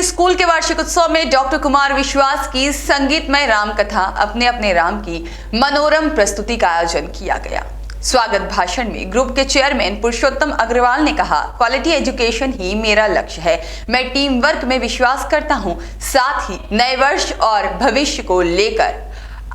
School के वार्षिक उत्सव में डॉक्टर कुमार विश्वास की संगीतमय राम कथा अपने अपने राम की मनोरम प्रस्तुति का आयोजन किया गया। स्वागत भाषण में ग्रुप के चेयरमैन पुरुषोत्तम अग्रवाल ने कहा, क्वालिटी एजुकेशन ही मेरा लक्ष्य है। मैं टीम वर्क में विश्वास करता हूं, साथ ही नए वर्ष और भविष्य को लेकर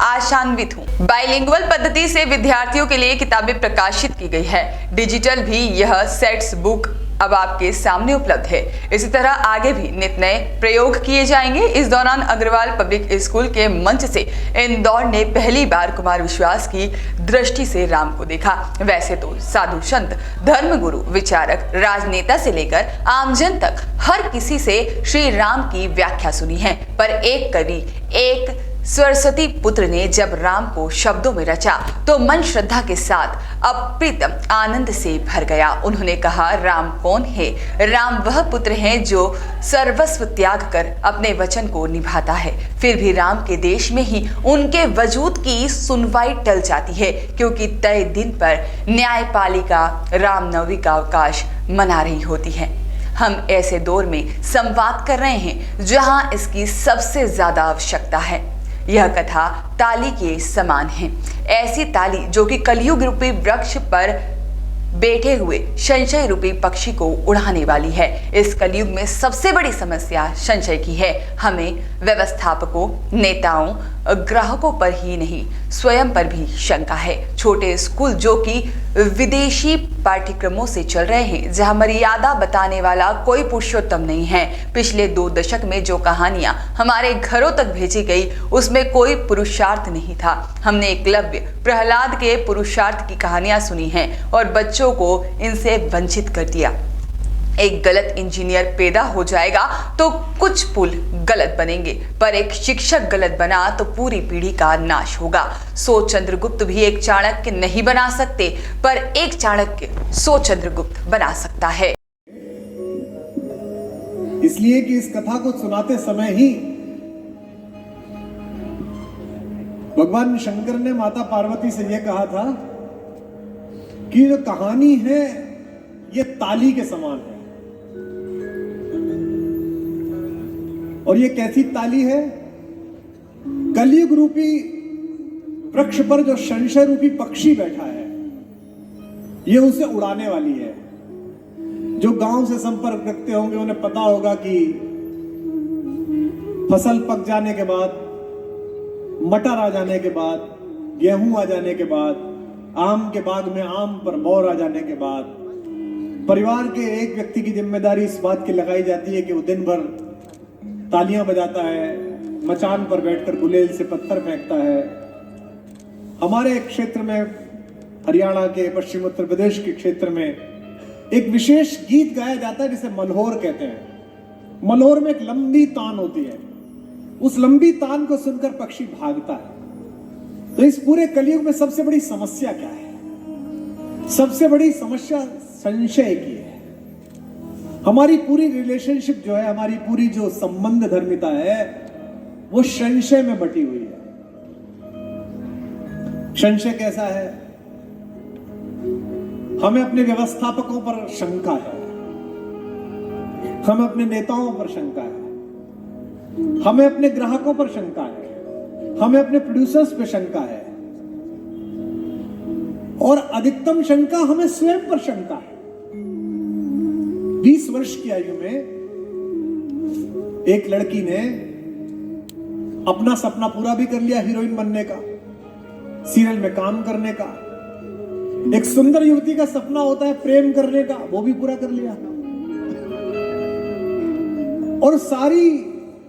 आशान्वित हूं। बाइलिंगुअल पद्धति से विद्यार्थियों के लिए किताबें प्रकाशित की गई है। डिजिटल भी यह सेट्स बुक अब आपके सामने उपलब्ध है। इसी तरह आगे भी नित नए प्रयोग किए जाएंगे। इस दौरान अग्रवाल पब्लिक स्कूल के मंच से इंदौर ने पहली बार कुमार विश्वास की दृष्टि से राम को देखा। वैसे तो साधु संत, धर्मगुरु, विचारक, राजनेता से लेकर आमजन तक हर किसी से श्री राम की व्याख्या सुनी है, पर एक कवि, एक सरस्वती पुत्र ने जब राम को शब्दों में रचा तो मन श्रद्धा के साथ अप्रीतम आनंद से भर गया। उन्होंने कहा, राम कौन है? राम वह पुत्र है जो सर्वस्व त्याग कर अपने वचन को निभाता है। फिर भी राम के देश में ही उनके वजूद की सुनवाई टल जाती है, क्योंकि तय दिन पर न्यायपालिका रामनवमी का अवकाश मना रही होती है। हम ऐसे दौर में संवाद कर रहे हैं जहां इसकी सबसे ज्यादा आवश्यकता है। यह कथा ताली के समान है, ऐसी ताली जो कि कलयुग रूपी वृक्ष पर बैठे हुए संशय रूपी पक्षी को उड़ाने वाली है। इस कलयुग में सबसे बड़ी समस्या संशय की है। हमें व्यवस्थापकों, नेताओं, ग्राहकों पर ही नहीं, स्वयं पर भी शंका है। छोटे स्कूल जो कि विदेशी पाठ्यक्रमों से चल रहे हैं, जहां मर्यादा बताने वाला कोई पुरुषोत्तम नहीं है। पिछले 2 दशक में जो कहानियां हमारे घरों तक भेजी गई, उसमें कोई पुरुषार्थ नहीं था। हमने एकलव्य, प्रहलाद के पुरुषार्थ की कहानियां सुनी हैं और बच्चों को इनसे वंचित कर दिया। एक गलत इंजीनियर पैदा हो जाएगा तो कुछ पुल गलत बनेंगे, पर एक शिक्षक गलत बना तो पूरी पीढ़ी का नाश होगा। सो चंद्रगुप्त भी एक चाणक्य नहीं बना सकते, पर एक चाणक्य सो चंद्रगुप्त बना सकता है। इसलिए कि इस कथा को सुनाते समय ही भगवान शंकर ने माता पार्वती से यह कहा था कि जो कहानी है ये ताली के समान है। और ये कैसी ताली है? कलयुग रूपी वृक्ष पर जो संशय रूपी पक्षी बैठा है, ये उसे उड़ाने वाली है। जो गांव से संपर्क रखते होंगे उन्हें पता होगा कि फसल पक जाने के बाद, मटर आ जाने के बाद, गेहूं आ जाने के बाद, आम के बाग में आम पर बौर आ जाने के बाद परिवार के एक व्यक्ति की जिम्मेदारी इस बात की लगाई जाती है कि वो दिन भर तालियां बजाता है, मचान पर बैठकर गुलेल से पत्थर फेंकता है। हमारे क्षेत्र में, हरियाणा के, पश्चिम उत्तर प्रदेश के क्षेत्र में एक विशेष गीत गाया जाता है जिसे मल्होर कहते हैं। मल्होर में एक लंबी तान होती है, उस लंबी तान को सुनकर पक्षी भागता है। तो इस पूरे कलयुग में सबसे बड़ी समस्या क्या है? सबसे बड़ी समस्या संशय की है। हमारी पूरी रिलेशनशिप जो है, हमारी पूरी जो संबंध धर्मिता है, वो संशय में बटी हुई है। संशय कैसा है? हमें अपने व्यवस्थापकों पर शंका है, हमें अपने नेताओं पर शंका है, हमें अपने ग्राहकों पर शंका है, हमें अपने प्रोड्यूसर्स पर शंका है, और अधिकतम शंका हमें स्वयं पर शंका है। 20 वर्ष की आयु में एक लड़की ने अपना सपना पूरा भी कर लिया, हीरोइन बनने का, सीरियल में काम करने का। एक सुंदर युवती का सपना होता है प्रेम करने का, वो भी पूरा कर लिया। और सारी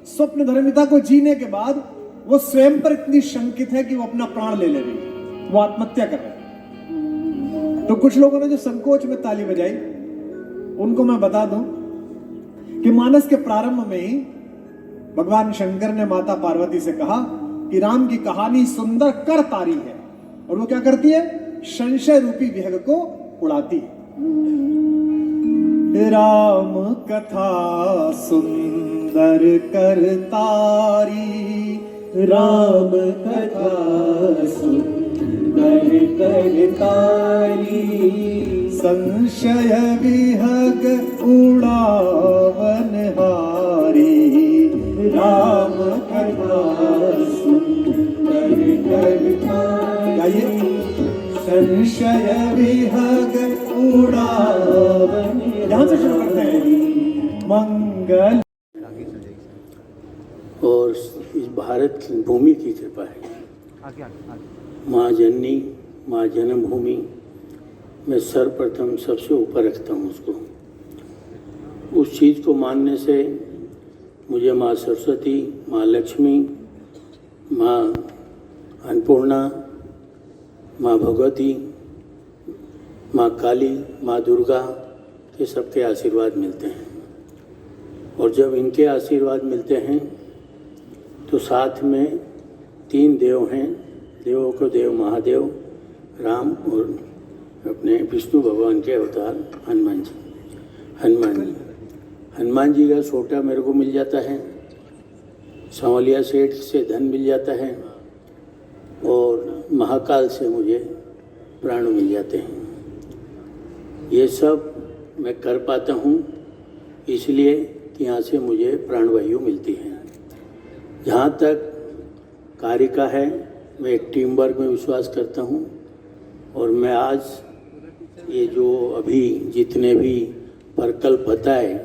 स्वप्न धर्मिता को जीने के बाद वो स्वयं पर इतनी शंकित है कि वो अपना प्राण ले रही है, वो आत्महत्या कर रहा है। तो कुछ लोगों ने जो संकोच में ताली बजाई, उनको मैं बता दूं कि मानस के प्रारंभ में ही भगवान शंकर ने माता पार्वती से कहा कि राम की कहानी सुंदर कर तारी है, और वो क्या करती है? संशय रूपी विहग को उड़ाती है। राम कथा सुंदर कर तारी, राम कथा सुंदर कर तारी, संशय विहग उड़ावन हारी। राम कथा सुंदर कथा। गाइए। संशय विहग उड़ावन। यहाँ से शुरू करते हैं। मंगल। और इस भारत की भूमि की कृपा है। माँ जननी, माँ जन्मभूमि, मैं सर्वप्रथम सबसे ऊपर रखता हूँ उसको। उस चीज़ को मानने से मुझे माँ सरस्वती, माँ लक्ष्मी, माँ अन्नपूर्णा, माँ भगवती, माँ काली, माँ दुर्गा के सबके आशीर्वाद मिलते हैं। और जब इनके आशीर्वाद मिलते हैं तो साथ में 3 देव हैं, देवों को देव महादेव, राम और अपने विष्णु भगवान के अवतार हनुमान जी। हनुमान जी का सोटा मेरे को मिल जाता है, सांवलिया सेठ से धन मिल जाता है और महाकाल से मुझे प्राण मिल जाते हैं। ये सब मैं कर पाता हूँ इसलिए कि यहाँ से मुझे प्राणवायु मिलती है। जहाँ तक कार्य का है, मैं एक टीम वर्क में विश्वास करता हूँ और मैं आज ये जो अभी जितने भी प्रकल्प बताए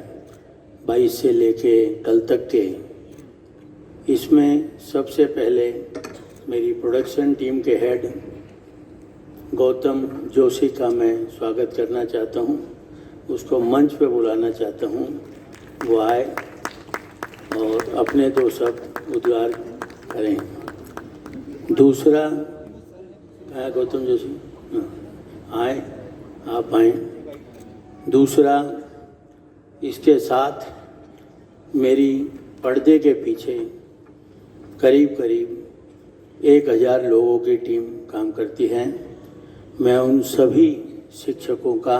22 से लेके कल तक के, इसमें सबसे पहले मेरी प्रोडक्शन टीम के हेड गौतम जोशी का मैं स्वागत करना चाहता हूँ। उसको मंच पे बुलाना चाहता हूँ, वो आए और अपने 2 शब्द उद्गार करें। दूसरा है गौतम जोशी, आए, आप आए। दूसरा, इसके साथ मेरी पर्दे के पीछे करीब 1000 लोगों की टीम काम करती है। मैं उन सभी शिक्षकों का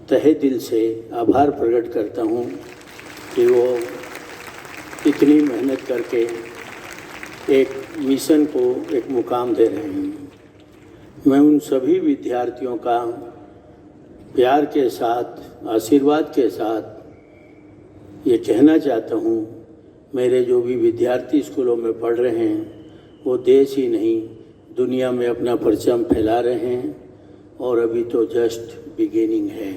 तहे दिल से आभार प्रकट करता हूँ कि वो इतनी मेहनत करके एक मिशन को एक मुकाम दे रहे हैं। मैं उन सभी विद्यार्थियों का प्यार के साथ, आशीर्वाद के साथ ये कहना चाहता हूँ, मेरे जो भी विद्यार्थी स्कूलों में पढ़ रहे हैं वो देश ही नहीं दुनिया में अपना परचम फैला रहे हैं और अभी तो जस्ट बिगिनिंग है।